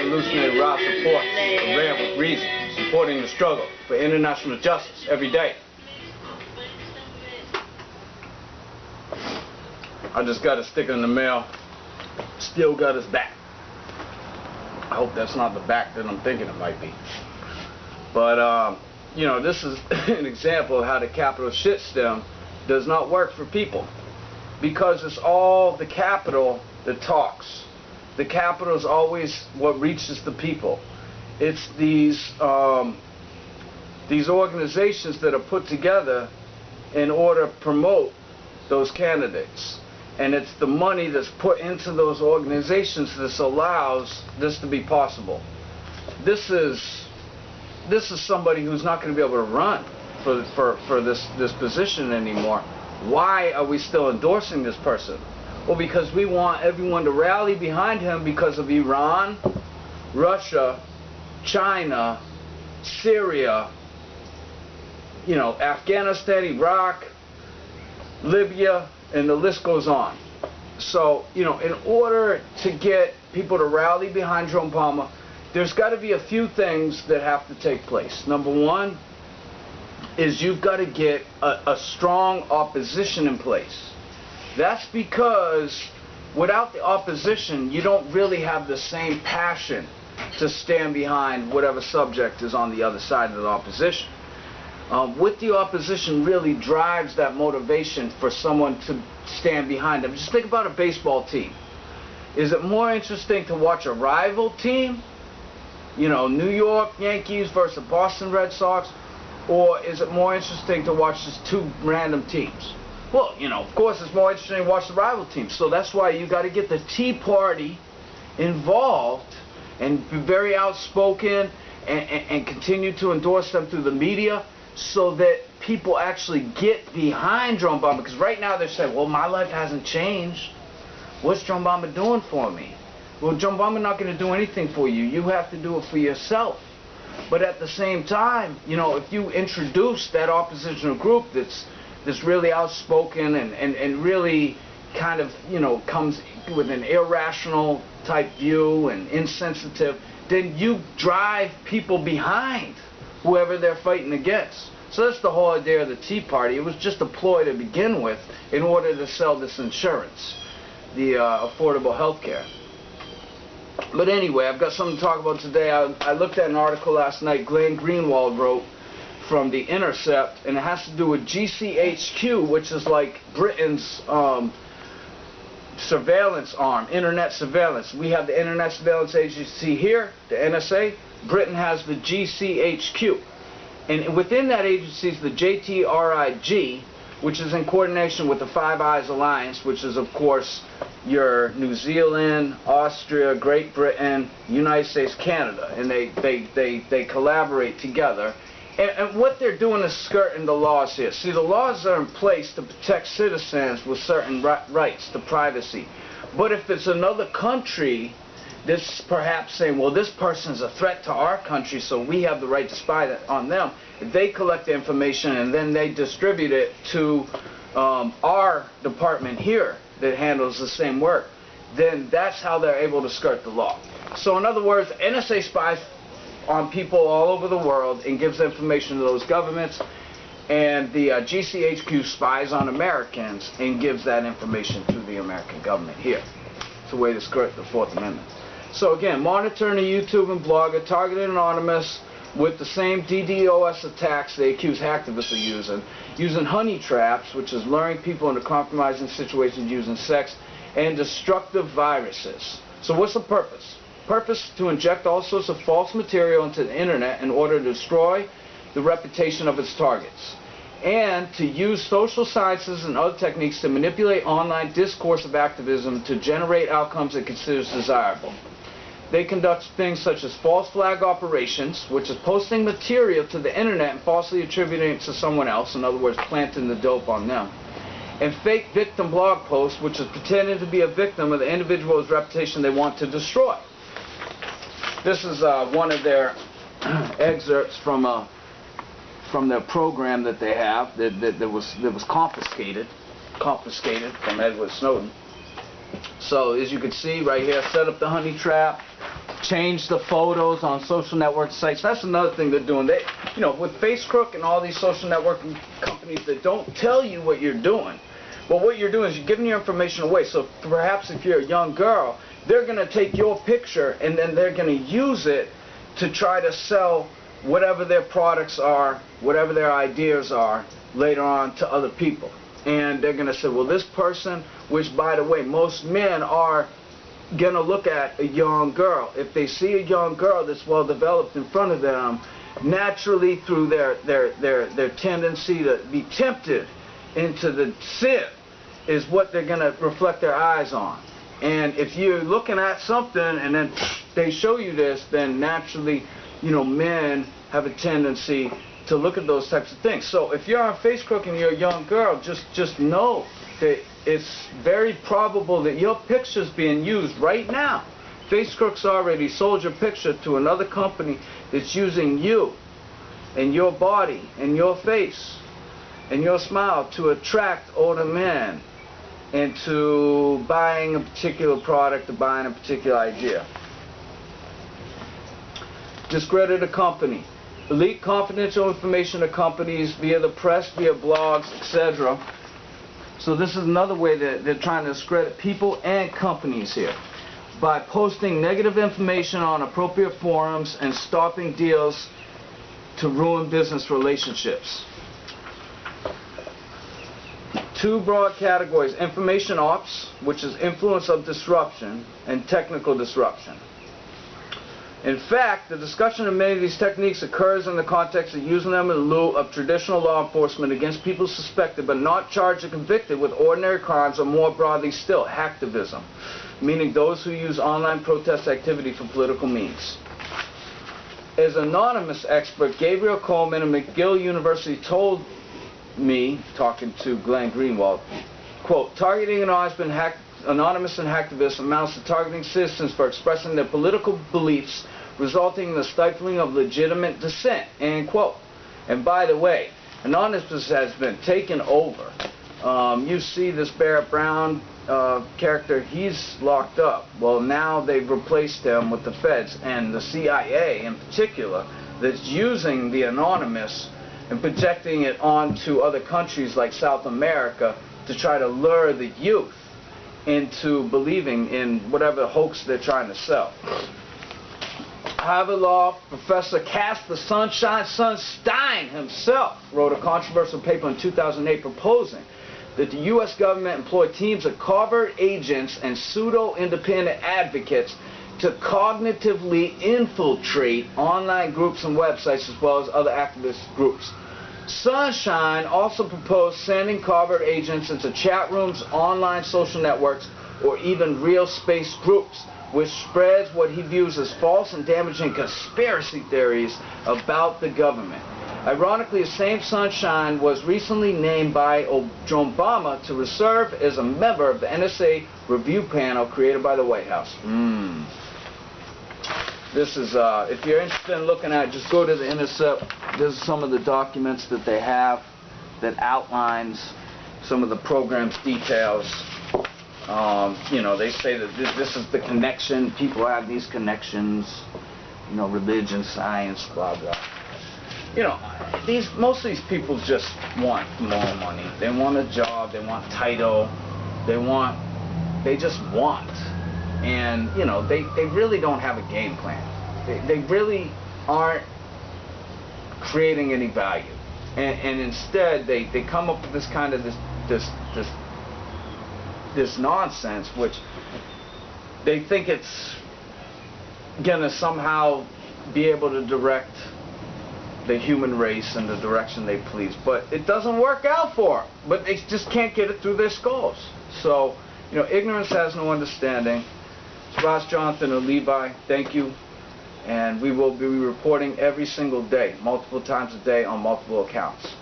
revolutionary Ras Reports, a rare with reason, supporting the struggle for international justice every day. I just got a sticker in the mail. Still got his back. I hope that's not the back that I'm thinking it might be. But, you know, this is an example of how the capital shit stem does not work for people. Because it's all the capital that talks. The capital is always what reaches the people. It's these organizations that are put together in order to promote those candidates. And it's the money that's put into those organizations that allows this to be possible. This is somebody who's not going to be able to run for this position anymore. Why are we still endorsing this person? Well, because we want everyone to rally behind him because of Iran, Russia, China, Syria, you know, Afghanistan, Iraq, Libya, and the list goes on. So, you know, in order to get people to rally behind Joe Obama, there's got to be a few things that have to take place. Number one is you've got to get a strong opposition in place. That's because without the opposition, you don't really have the same passion to stand behind whatever subject is on the other side of the opposition. With the opposition really drives that motivation for someone to stand behind them. Just think about a baseball team. Is it more interesting to watch a rival team, you know, New York Yankees versus Boston Red Sox, or is it more interesting to watch just two random teams? Well, you know, of course it's more interesting to watch the rival teams. So that's why you got to get the Tea Party involved and be very outspoken and continue to endorse them through the media, so that people actually get behind Joe Obama. Because right now they're saying, well, my life hasn't changed. What's Joe Obama doing for me? Well, Joe Obama's not going to do anything for you. You have to do it for yourself. But at the same time, you know, if you introduce that oppositional group that's really outspoken and really kind of, you know, comes with an irrational type view and insensitive, then you drive people behind whoever they're fighting against. So that's the whole idea of the Tea Party. It was just a ploy to begin with in order to sell this insurance, the affordable health care. But anyway, I've got something to talk about today. I looked at an article last night Glenn Greenwald wrote from The Intercept, and it has to do with GCHQ, which is like Britain's surveillance arm, internet surveillance. We have the Internet Surveillance Agency here, the NSA. Britain has the GCHQ. And within that agency is the JTRIG, which is in coordination with the Five Eyes Alliance, which is, of course, your New Zealand, Austria, Great Britain, United States, Canada. And they collaborate together. And what they're doing is skirting the laws here. See, the laws are in place to protect citizens with certain rights to privacy. But if it's another country that's perhaps saying, well, this person's a threat to our country, so we have the right to spy on them, they collect the information and then they distribute it to our department here that handles the same work, then that's how they're able to skirt the law. So in other words, NSA spies on people all over the world and gives information to those governments, and the GCHQ spies on Americans and gives that information to the American government here. It's a way to skirt the Fourth Amendment. So again, monitoring a YouTube and blogger, targeted anonymous, with the same DDoS attacks they accuse hacktivists of using honey traps, which is luring people into compromising situations using sex, and destructive viruses. So what's the purpose? Purpose to inject all sorts of false material into the internet in order to destroy the reputation of its targets, and to use social sciences and other techniques to manipulate online discourse of activism to generate outcomes it considers desirable. They conduct things such as false flag operations, which is posting material to the internet and falsely attributing it to someone else, in other words, planting the dope on them, and fake victim blog posts, which is pretending to be a victim of the individual's reputation they want to destroy. This is one of their excerpts from their program that they have that was confiscated from Edward Snowden. So as you can see right here, set up the honey trap, change the photos on social network sites. That's another thing they're doing. They, you know, with Facebook and all these social networking companies that don't tell you what you're doing. But what you're doing is you're giving your information away. So perhaps if you're a young girl, they're going to take your picture and then they're going to use it to try to sell whatever their products are, whatever their ideas are later on to other people. And they're going to say, well, this person, which by the way, most men are going to look at a young girl. If they see a young girl that's well developed in front of them, naturally through their tendency to be tempted into the sin is what they're going to reflect their eyes on. And if you're looking at something and then they show you this, then naturally, you know, men have a tendency to look at those types of things. So if you're on Facebook and you're a young girl, just know that it's very probable that your picture's being used right now. Facebook's already sold your picture to another company that's using you and your body and your face and your smile to attract older men into buying a particular product or buying a particular idea. Discredit a company. Leak confidential information to companies via the press, via blogs, etc. So this is another way that they're trying to discredit people and companies here by posting negative information on appropriate forums and stopping deals to ruin business relationships. Two broad categories: information ops, which is influence of disruption, and technical disruption. In fact, the discussion of many of these techniques occurs in the context of using them in lieu of traditional law enforcement against people suspected but not charged or convicted with ordinary crimes, or more broadly still, hacktivism, meaning those who use online protest activity for political means. As anonymous expert Gabriel Coleman of McGill University told me, talking to Glenn Greenwald, quote, targeting anonymous and hacktivists amounts to targeting citizens for expressing their political beliefs, resulting in the stifling of legitimate dissent, end quote. And by the way, anonymous has been taken over. You see this Barrett Brown character, he's locked up. Well, now they've replaced him with the feds and the CIA in particular, that's using the anonymous and projecting it onto other countries like South America to try to lure the youth into believing in whatever hoax they're trying to sell. Harvard Law professor Casper Sunstein himself wrote a controversial paper in 2008 proposing that the U.S. government employ teams of covert agents and pseudo-independent advocates to cognitively infiltrate online groups and websites as well as other activist groups. Sunshine also proposed sending covert agents into chat rooms, online social networks, or even real space groups, which spreads what he views as false and damaging conspiracy theories about the government. Ironically, the same Sunshine was recently named by Joe Obama to serve as a member of the NSA review panel created by the White House. This is, if you're interested in looking at it, just go to the Intercept. This is some of the documents that they have that outlines some of the program's details. You know, they say that this is the connection. People have these connections, you know, religion, science, blah, blah. You know, most of these people just want more money. They want a job, they want title, they just want. And, you know, they really don't have a game plan. They really aren't creating any value. And instead, they come up with this kind of this nonsense, which they think it's gonna somehow be able to direct the human race in the direction they please. But it doesn't work out for them. But they just can't get it through their skulls. So, you know, ignorance has no understanding. It's Ross, Jonathan, or Levi. Thank you. And we will be reporting every single day, multiple times a day on multiple accounts.